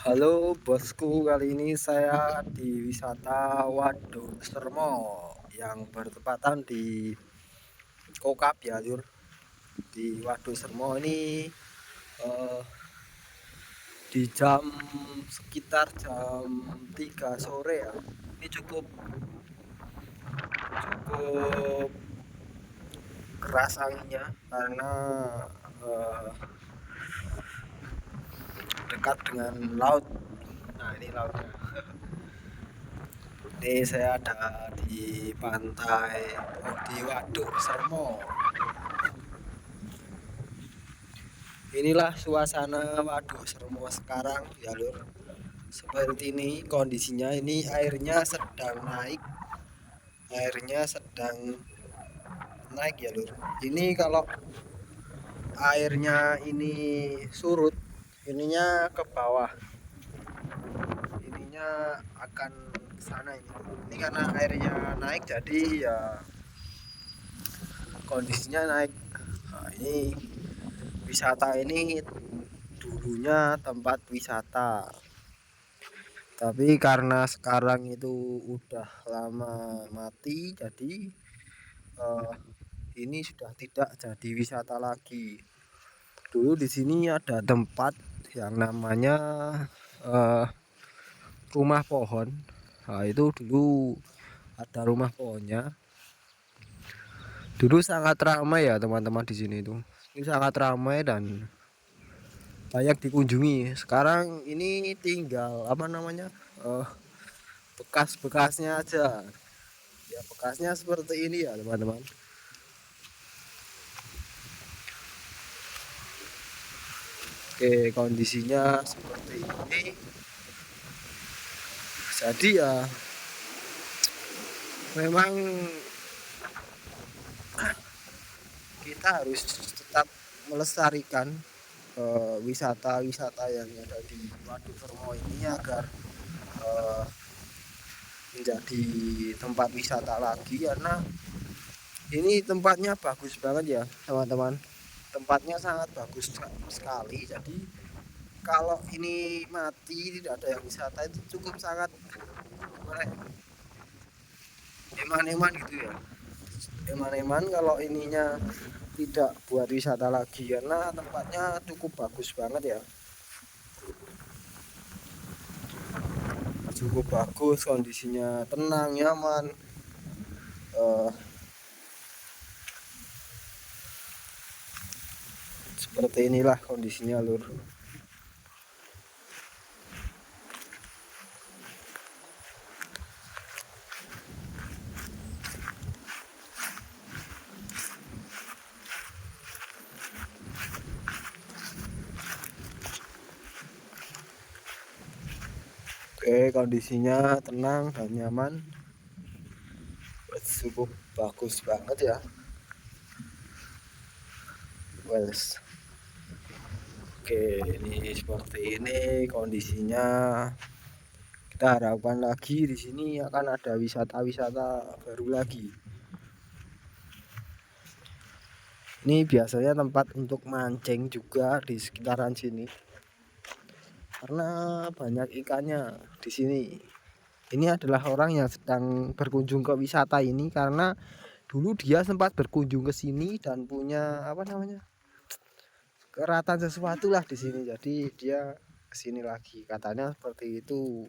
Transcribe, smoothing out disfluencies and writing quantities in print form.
Halo bosku, kali ini saya di wisata Waduk Sermo yang bertepatan di Kokap ya Lur. Di Waduk Sermo ini eh, di jam sekitar jam 3 sore ya. Ini cukup keras anginnya karena eh, dekat dengan laut. Nah, ini lautnya. Ini saya ada di pantai, di Waduk Sermo. Inilah suasana Waduk Sermo sekarang ya Lur. Seperti ini kondisinya, ini airnya sedang naik. Airnya sedang naik ya Lur. Ini kalau airnya ini surut, ininya ke bawah. Ininya akan ke sana ini. Ini karena airnya naik jadi ya kondisinya naik. Nah, ini wisata ini dulunya tempat wisata. Tapi karena sekarang itu udah lama mati, jadi eh, ini sudah tidak jadi wisata lagi. Dulu di sini ada tempat yang namanya eh, rumah pohon. Nah, itu dulu ada rumah pohonnya. Dulu sangat ramai ya teman-teman di sini itu. Ini sangat ramai dan banyak dikunjungi. Sekarang ini tinggal apa namanya? Bekas-bekasnya aja. Ya bekasnya seperti ini ya teman-teman. Oke, kondisinya seperti ini. Jadi ya memang kita harus tetap melestarikan wisata-wisata yang ada di Waduk Sermo ini agar eh, menjadi tempat wisata lagi, karena ini tempatnya bagus banget ya teman-teman. Tempatnya sangat bagus sekali. Jadi kalau ini mati, tidak ada yang wisata, itu cukup sangat eman-eman gitu ya. Eman-eman kalau ininya tidak buat wisata lagi, karena tempatnya cukup bagus banget ya. Cukup bagus, kondisinya tenang, nyaman. eh, Seperti inilah kondisinya Lur. Oke, kondisinya tenang dan nyaman, cukup bagus banget ya. Wes, oke, ini seperti ini kondisinya. Kita harapkan lagi di sini akan ada wisata-wisata baru lagi. Ini biasanya tempat untuk mancing juga di sekitaran sini, karena banyak ikannya di sini. Ini adalah orang yang sedang berkunjung ke wisata ini karena dulu dia sempat berkunjung ke sini dan punya apa namanya, keratan sesuatu lah di sini. Jadi dia kesini lagi, katanya seperti itu.